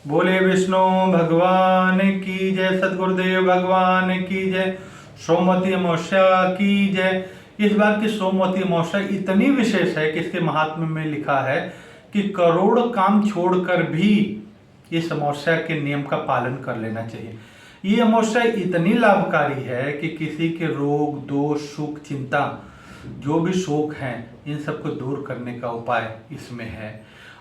बोले विष्णु भगवान की जय, सदगुरुदेव भगवान की जय, सोमवती अमावस्या की जय। इस बार की सोमवती अमावस्या इतनी विशेष है कि इसके महात्म्य में लिखा है कि करोड़ काम छोड़कर भी इस अमावस्या के नियम का पालन कर लेना चाहिए। ये अमावस्या इतनी लाभकारी है कि किसी के रोग, दोष, सुख, चिंता, जो भी शोक हैं, इन सबको दूर करने का उपाय इसमें है।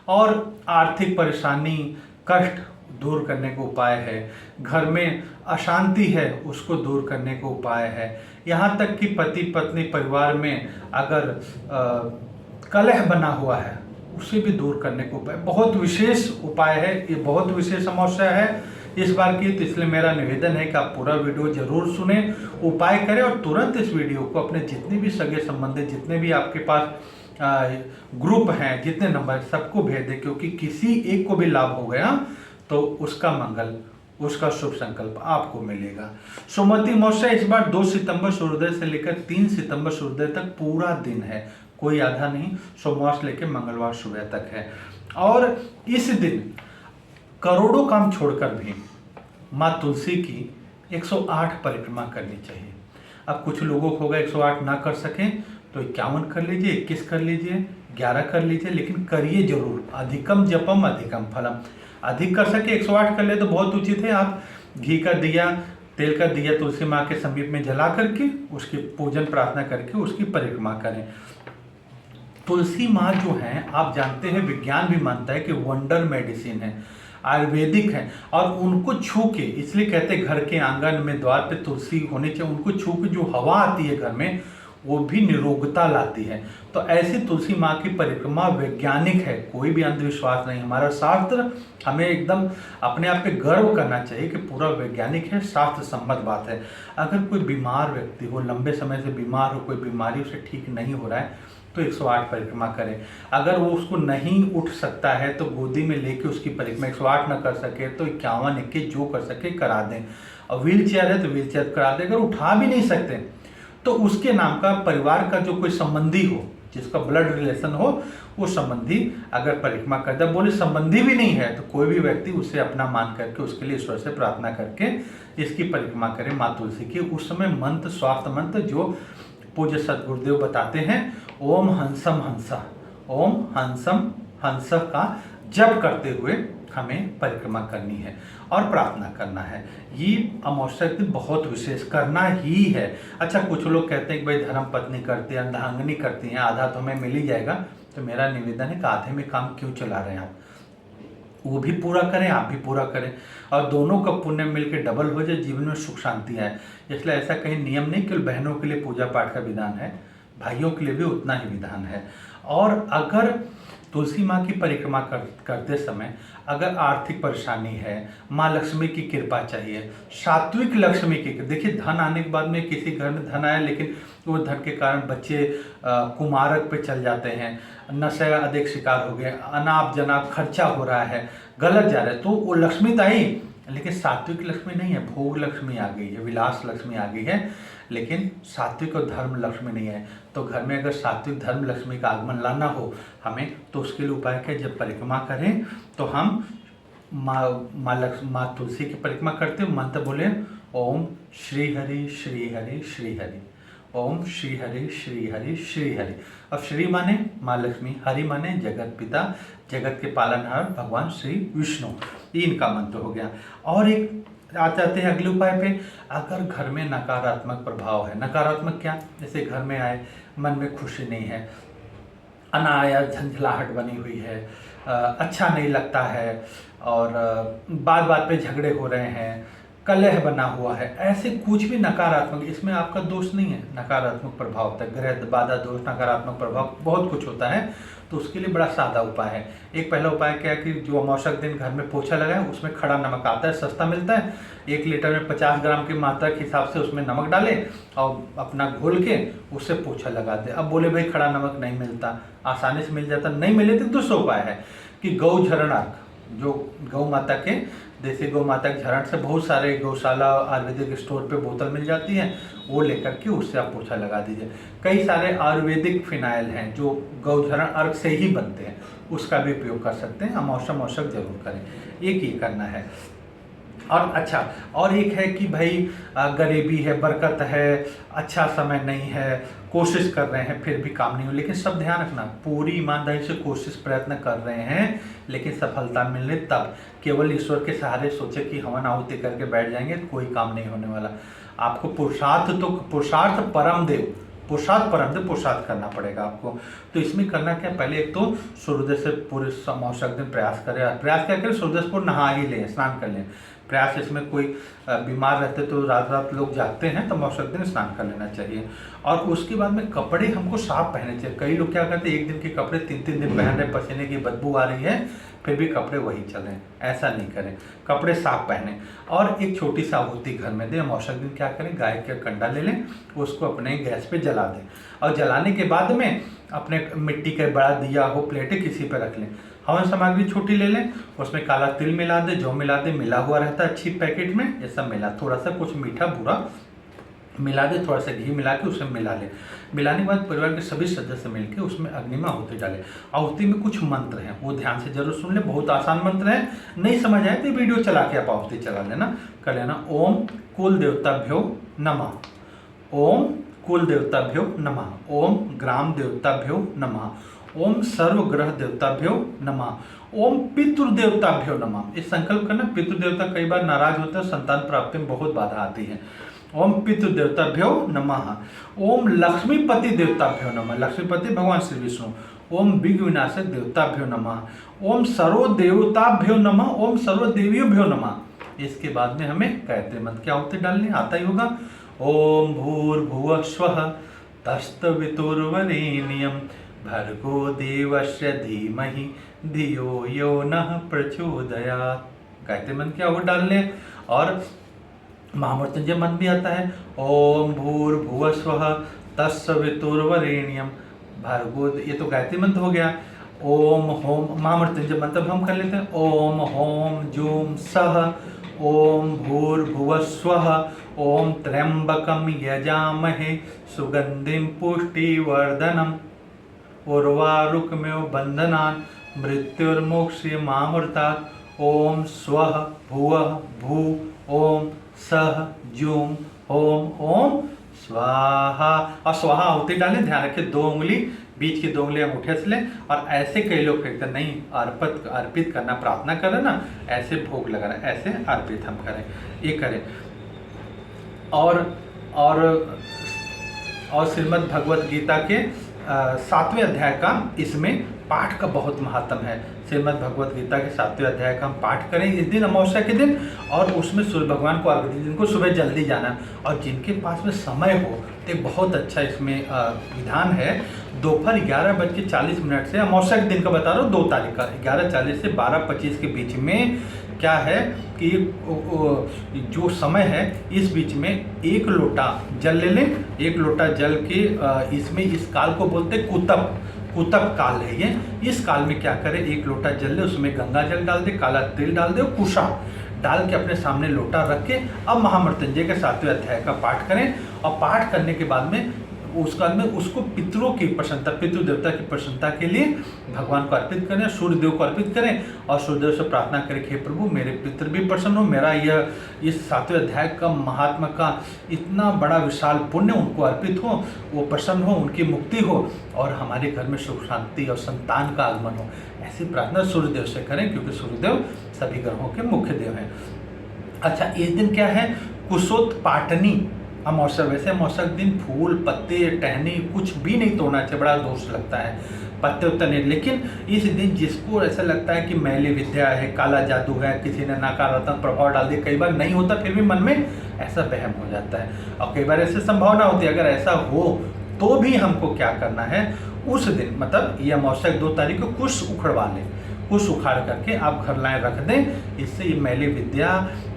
और आर्थिक परेशानी, कष्ट दूर करने का उपाय है। घर में अशांति है, उसको दूर करने का उपाय है। यहाँ तक कि पति पत्नी परिवार में अगर कलह बना हुआ है, उसे भी दूर करने का उपाय, बहुत विशेष उपाय है। ये बहुत विशेष समस्या है इस बार की, तो इसलिए मेरा निवेदन है कि आप पूरा वीडियो जरूर सुने, उपाय करें और तुरंत इस वीडियो को अपने जितने भी सगे संबंधी, जितने भी आपके पास ग्रुप हैं, जितने नंबर, सबको भेज दें, क्योंकि किसी एक को भी लाभ हो गया तो उसका मंगल, उसका शुभ संकल्प आपको मिलेगा। सोमवती अमावस्या इस बार 2 सितंबर सूर्योदय से लेकर 3 सितंबर सूर्योदय तक पूरा दिन है, कोई आधा नहीं, सोमवार से लेकर मंगलवार सुबह तक है। और इस दिन करोड़ों काम छोड़कर भी माँ तुलसी की 108 परिक्रमा करनी चाहिए। अब कुछ लोगों को होगा 108 ना कर सकें तो 51 कर लीजिए, 21 कर लीजिए, 11 कर लीजिए, लेकिन करिए जरूर। अधिकम जपम अधिकम फलम। अधिक कर सके 108 कर ले तो बहुत उचित है। आप घी का दिया, तेल का दिया तुलसी माँ के समीप में जला करके उसकी पूजन प्रार्थना करके उसकी परिक्रमा करें। तुलसी माँ जो है, आप जानते हैं, विज्ञान भी मानता है कि वंडर मेडिसिन है, आयुर्वेदिक है। और उनको छू के, इसलिए कहते हैं घर के आंगन में द्वार पे तुलसी होनी चाहिए। उनको छू के जो हवा आती है घर में, वो भी निरोगता लाती है। तो ऐसी तुलसी माँ की परिक्रमा वैज्ञानिक है, कोई भी अंधविश्वास नहीं। हमारा शास्त्र हमें एकदम अपने आप पे गर्व करना चाहिए कि पूरा वैज्ञानिक है, शास्त्र सम्मत बात है। अगर कोई बीमार व्यक्ति हो, लंबे समय से बीमार हो, कोई बीमारी उसे ठीक नहीं हो रहा है, तो 108 परिक्रमा करें। अगर वो उसको नहीं उठ सकता है तो गोदी में लेके उसकी परिक्रमा, 108 ना कर सके तो 51, 21 जो कर सके करा दें। और व्हील चेयर है तो व्हील चेयर करा दें। अगर उठा भी नहीं सकते तो उसके नाम का परिवार का जो कोई संबंधी हो, जिसका ब्लड रिलेशन हो, वो संबंधी अगर परिक्रमा कर दे। बोले संबंधी भी नहीं है तो कोई भी व्यक्ति उसे अपना मान करके उसके लिए ईश्वर से प्रार्थना करके इसकी परिक्रमा करे माँ तुलसी की। उस समय मंत्र, स्वास्थ्य मंत्र जो पूज्य सदगुरुदेव बताते हैं, ओम हंसम हंसा, ओम हंसम हंस का जप करते हुए हमें परिक्रमा करनी है और प्रार्थना करना है। ये अमावस्या के दिन बहुत विशेष करना ही है। अच्छा, कुछ लोग कहते हैं कि भाई धर्म पत्नी करती है, अर्धांगिनी करती हैं, आधा तो हमें मिल ही जाएगा। तो मेरा निवेदन है कि आधे में काम क्यों चला रहे हैं आप, वो भी पूरा करें, आप भी पूरा करें, और दोनों का पुण्य मिलकर डबल हो जाए, जीवन में सुख शांति आए। इसलिए ऐसा कहीं नियम नहीं, केवल बहनों के लिए पूजा पाठ का विधान है, भाइयों के लिए भी उतना ही विधान है। और अगर तुलसी माँ की परिक्रमा करते समय अगर आर्थिक परेशानी है, माँ लक्ष्मी की कृपा चाहिए, सात्विक लक्ष्मी की, देखिए धन आने के बाद में किसी घर में धन आया लेकिन वो धन के कारण बच्चे कुमारक पे चल जाते हैं, नशे अधिक शिकार हो गए, अनाप जनाप खर्चा हो रहा है, गलत जा रहा है, तो वो लक्ष्मी तो आई लेकिन सात्विक लक्ष्मी नहीं है, भोग लक्ष्मी आ गई है, विलास लक्ष्मी आ गई है, लेकिन सात्विक और धर्म लक्ष्मी नहीं है। तो घर में अगर सात्विक धर्म लक्ष्मी का आगमन लाना हो हमें, तो उसके लिए उपाय क्या, जब परिक्रमा करें तो हम माँ तुलसी की परिक्रमा करते हुए मंत्र बोले, ओम श्री हरि श्री हरि श्री हरि, ओम श्री हरि श्री हरि श्री हरि। अब श्री माने माँ लक्ष्मी, हरि माने जगत पिता, जगत के पालनहार भगवान श्री विष्णु, ये इनका मंत्र हो गया। और एक आ जाते हैं अगले उपाय पे। अगर घर में नकारात्मक प्रभाव है, नकारात्मक क्या, जैसे घर में आए मन में खुशी नहीं है, अनायास झंझलाहट बनी हुई है, अच्छा नहीं लगता है, और बात बात पे झगड़े हो रहे हैं, कलह बना हुआ है, ऐसे कुछ भी नकारात्मक, इसमें आपका दोष नहीं है, नकारात्मक प्रभाव होता है, ग्रह बाधा दोष, नकारात्मक प्रभाव बहुत कुछ होता है। तो उसके लिए बड़ा सादा उपाय है। एक पहला उपाय क्या है कि जो अमावस्या के दिन घर में पोछा लगाए, उसमें खड़ा नमक आता है, सस्ता मिलता है, 1 लीटर में 50 ग्राम की मात्रा के हिसाब से उसमें नमक डालें और अपना घोल के उससे पोछा लगा दे। अब बोले भाई खड़ा नमक नहीं मिलता, आसानी से मिल जाता, नहीं मिले तो दूसरा उपाय है कि गौ झरण अर्घ, जो गौ माता के देसी गौ माता के झरण से बहुत सारे गौशाला आयुर्वेदिक स्टोर पे बोतल मिल जाती है, वो लेकर के उससे आप पोछा लगा दीजिए। कई सारे आयुर्वेदिक फिनाइल हैं जो गौझरण अर्क से ही बनते हैं, उसका भी उपयोग कर सकते हैं। अमावस्या मौसक जरूर करें, एक ही करना है। और अच्छा, और एक है कि भाई गरीबी है, बरकत है, अच्छा समय नहीं है, कोशिश कर रहे हैं फिर भी काम नहीं हो, लेकिन सब ध्यान रखना, पूरी ईमानदारी से कोशिश प्रयत्न कर रहे हैं लेकिन सफलता मिलने तब, केवल ईश्वर के सहारे सोचे कि हवन आहुति करके बैठ जाएंगे तो कोई काम नहीं होने वाला। आपको पुरुषार्थ परम देव, पुरुषार्थ करना पड़ेगा आपको। तो इसमें करना क्या, पहले एक तो सूर्योदय से पूरे अमावस्या दिन प्रयास करें। प्रयास क्या करें, सूर्योदय से पूर्व नहा ही लें, स्नान कर लें। प्रयास इसमें कोई बीमार रहते तो रात लोग जागते हैं तो अमावस्या दिन स्नान कर लेना चाहिए। और उसके बाद में कपड़े हमको साफ पहनने चाहिए। कई लोग क्या करते हैं, एक दिन के कपड़े 3-3 दिन पहन रहे, पसीने की बदबू आ रही है फिर भी कपड़े वही चलें, ऐसा नहीं करें, कपड़े साफ पहने। और एक छोटी सी आहुति घर में दें। अमावस्या दिन क्या करें, गाय का कंडा ले लें, उसको अपने गैस पे जला दें, और जलाने के बाद में अपने मिट्टी का बड़ा दिया हो, प्लेटें किसी पे रख लें। हवन सामग्री छोटी ले लें, उसमें काला तिल मिला दे, जौ मिला दे, मिला हुआ रहता है अच्छी पैकेट में, ये सब मिला, थोड़ा सा कुछ मीठा भूरा मिला दे, थोड़ा सा घी मिला के उसमें मिला ले। मिलाने के बाद परिवार के सभी सदस्य मिलकर उसमें अग्नि में आहुति डालें। आहुति में कुछ मंत्र हैं, वो ध्यान से जरूर सुन ले, बहुत आसान मंत्र है, नहीं समझ आए तो वीडियो चला के आप आहुति चला लेना, कर लेना। ओम कुल देवताभ्यो नमः, ओम कुल देवताभ्यो नमः, ओम ग्राम देवताभ्यो नमः, ओम सर्व ग्रह देवताभ्यो नमः, ओम पितृदेवताभ्यो नमः। इस संकल्प करना, पितृदेवता कई बार नाराज होते हैं, संतान प्राप्ति में बहुत बाधा आती है। ओम पितृदेवताभ्यो नमः, ओम लक्ष्मीपति देवताभ्यो नमः, लक्ष्मीपति भगवान श्री विष्णु, ओम विघ्न विनाशक देवताभ्यो नमः, ओम सर्व देवताभ्यो नमः, ओम सर्व देवियोभ्यो नमः। इसके बाद में हमें गायत्री मंत्र की आहुति डालनी, आता ही होगा। ओम भूर्भुवः स्वः तत्सवितुर्वरेण्यं भर्गो देवस्य धीमहि धियो यो नः प्रचोदयात्। गायत्री मंत्र की आहुति डाल लें। और महामृत्युंजय मंत्र भी आता है, ओम भूर्भुवः स्वः तत्सवितुर्वरेण्यं भर्गो, ये तो गायत्री मंत्र हो गया। ओम होम, महामृत्युंजय मंत्र हम कर लेते हैं, ओम होम जूम सह, ओम भूर्भुवः स्वः, ओम त्र्यंबकं यजामहे सुगंधिं पुष्टिवर्धनम् उर्वारुकमेव बंधनान् मृत्युर्मोक्षयमामृतात्। ओम स्वः भुवः भू, ओम सह जूम ओम ओम स्वाहा। और स्वाहा आहुति डालें, ध्यान रखें 2 उंगली, बीच की 2 उंगली अंगूठे से लें। और ऐसे कई लोग कहते हैं नहीं, अर्पित करना, प्रार्थना करें ना, ऐसे भोग लगाना, ऐसे अर्पित हम करें, ये करें। और श्रीमद् भगवत गीता के 7वें अध्याय का इसमें पाठ का बहुत महत्व है। श्रीमद् भगवत गीता के 7वें अध्याय का हम पाठ करें इस दिन, अमावस्या के दिन, और उसमें सूर्य भगवान को अर्घ्य दें। जिनको सुबह जल्दी जाना, और जिनके पास में समय हो तो बहुत अच्छा इसमें विधान है। दोपहर 11:40 से, अमावस्या के दिन का बता रहा हूँ, 2 तारीख का, 11:40 से 12:25 के बीच में क्या है कि जो समय है इस बीच में 1 लोटा जल ले लें। 1 लोटा जल के इसमें, इस काल को बोलते कुतप काल है ये। इस काल में क्या करें, 1 लोटा जल ले, उसमें गंगा जल डाल दे, काला तिल डाल दे, और कुशा डाल के अपने सामने लोटा रख के अब महामृत्युंजय के 7वें अध्याय का पाठ करें। और पाठ करने के बाद में उस काल में उसको पितरों की प्रसन्नता, पितृ देवता की प्रसन्नता के लिए भगवान को अर्पित करें, सूर्यदेव को अर्पित करें, और सूर्यदेव से प्रार्थना करें कि हे प्रभु मेरे पितृ भी प्रसन्न हो, मेरा यह इस 7वें अध्याय का महात्मा का इतना बड़ा विशाल पुण्य उनको अर्पित हो, वो प्रसन्न हो, उनकी मुक्ति हो, और हमारे घर में सुख शांति और संतान का आगमन हो। ऐसी प्रार्थना सूर्यदेव से करें, क्योंकि सूर्यदेव सभी ग्रहों के मुख्य देव हैं। अच्छा, इस दिन क्या है, कुशोत्पाटनी अमावस्या। वैसे अमावस्या के दिन फूल, पत्ते, टहनी कुछ भी नहीं तोड़ना चाहिए, बड़ा दोष लगता है, पत्ते उत्ते नहीं। लेकिन इस दिन जिसको ऐसा लगता है कि मैली विद्या है, काला जादू है, किसी ने नकारात्मक प्रभाव डाल दिया, कई बार नहीं होता फिर भी मन में ऐसा वहम हो जाता है, और कई बार ऐसी संभावना होती है। अगर ऐसा हो तो भी हमको क्या करना है, उस दिन मतलब ये अमावस्या 2 तारीख को कुश उखड़वा लें, कुश उखाड़ करके आप घर लाए रख दें। इससे ये मैली विद्या,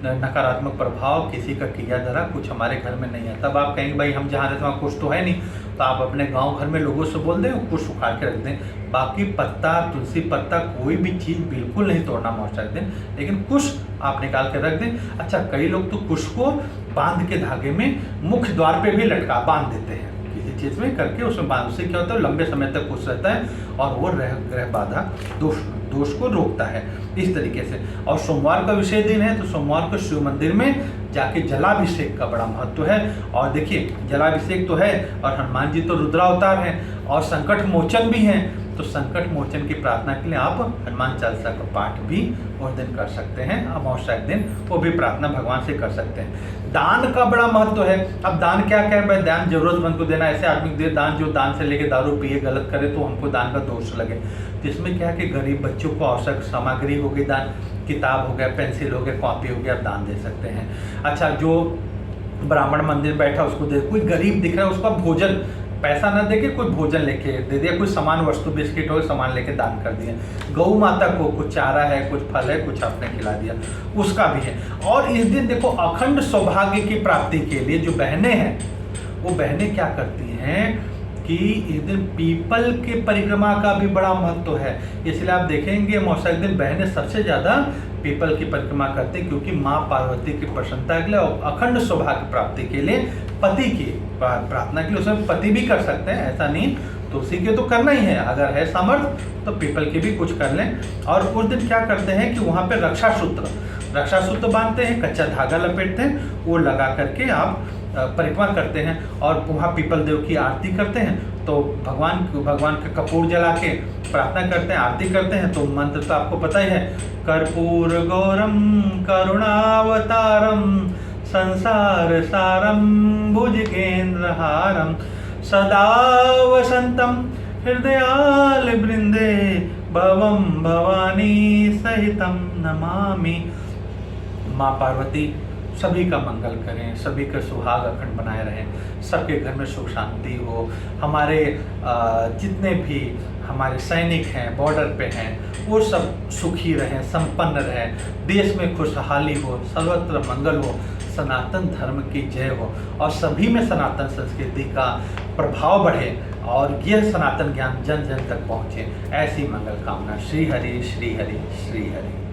नकारात्मक प्रभाव, किसी का किया धरा कुछ हमारे घर में नहीं है। तब आप कहेंगे भाई हम जहाँ रहते वहाँ कुछ तो है नहीं, तो आप अपने गांव घर में लोगों से बोल दें कुश उखाड़ के रख दें। बाकी पत्ता, तुलसी पत्ता, कोई भी चीज़ बिल्कुल नहीं तोड़ना मौसा दिन, लेकिन कुश आप निकाल के रख दें। अच्छा, कई लोग तो कुश को बांध के धागे में मुख्य द्वार पे भी लटका बांध देते हैं, किसी चीज़ में करके उसमें बांध, उससे क्या होता है लंबे समय तक कुश रहता है और वो ग्रह बाधा दोष को रोकता है इस तरीके से। और सोमवार का विशेष दिन है तो सोमवार को शिव मंदिर में जाके जलाभिषेक का बड़ा महत्व है। और देखिए जलाभिषेक तो है और हनुमान जी तो रुद्रावतार हैं और संकट मोचन भी हैं, तो संकट मोचन की प्रार्थना के लिए आप हनुमान चालीसा का पाठ भी उस दिन कर सकते हैं। अमावस्या के दिन वो भी प्रार्थना भगवान से कर सकते हैं। दान का बड़ा महत्व है। अब दान क्या क्या है भाई, दान जरूरतमंद को देना, ऐसे आदमी को दे दान जो दान से लेके दारू पिए गलत करे तो हमको दान का दोष लगे। तो इसमें क्या है कि गरीब बच्चों को आवश्यक सामग्री हो गई, दान किताब हो गया, पेंसिल हो गया, कॉपी हो गया, आप दान दे सकते हैं। अच्छा, जो ब्राह्मण मंदिर बैठा उसको दे, कोई गरीब दिख रहा है उसका भोजन, पैसा ना देके कोई भोजन लेके दे दिया, कोई सामान वस्तु बिस्किट हो सामान लेके दान कर दिया। गौ माता को कुछ चारा है, कुछ फल है, कुछ आपने खिला दिया, उसका भी है। और इस दिन देखो अखंड सौभाग्य की प्राप्ति के लिए जो बहनें हैं वो बहनें क्या करती हैं कि इस दिन पीपल के परिक्रमा का भी बड़ा महत्व है। इसलिए आप देखेंगे अमावस्या के दिन बहनें सबसे ज़्यादा पीपल की परिक्रमा करते हैं, क्योंकि माँ पार्वती की प्रसन्नता के लिए और अखंड सौभाग्य प्राप्ति के लिए पति की प्रार्थना के लिए उसमें पति भी कर सकते हैं, ऐसा नहीं तुलसी के तो करना ही है, अगर है सामर्थ्य तो पीपल के भी कुछ कर लें। और उस दिन क्या करते हैं कि वहाँ पे रक्षा सूत्र बांधते हैं, कच्चा धागा लपेटते हैं, वो लगा करके आप परिक्रमा करते हैं और वहाँ पीपल देव की आरती करते हैं। तो भगवान के कपूर जला के प्रार्थना करते हैं, आरती करते हैं। तो मंत्र तो आपको पता ही है, कर्पूर गौरम करुणावतारम संसार सारम भुजगेंद्रहारम सदा वसंतम हृदयाल बृंदे भवम भवानी सहितम नमामि। माँ पार्वती सभी का मंगल करें, सभी का सुहाग अखंड बनाए रहें, सबके घर में सुख शांति हो। हमारे जितने भी हमारे सैनिक हैं बॉर्डर पे हैं वो सब सुखी रहें, संपन्न रहें, देश में खुशहाली हो, सर्वत्र मंगल हो, सनातन धर्म की जय हो और सभी में सनातन संस्कृति का प्रभाव बढ़े और यह सनातन ज्ञान जन जन तक पहुँचे। ऐसी मंगल कामना। श्री हरि श्री हरि श्री हरि।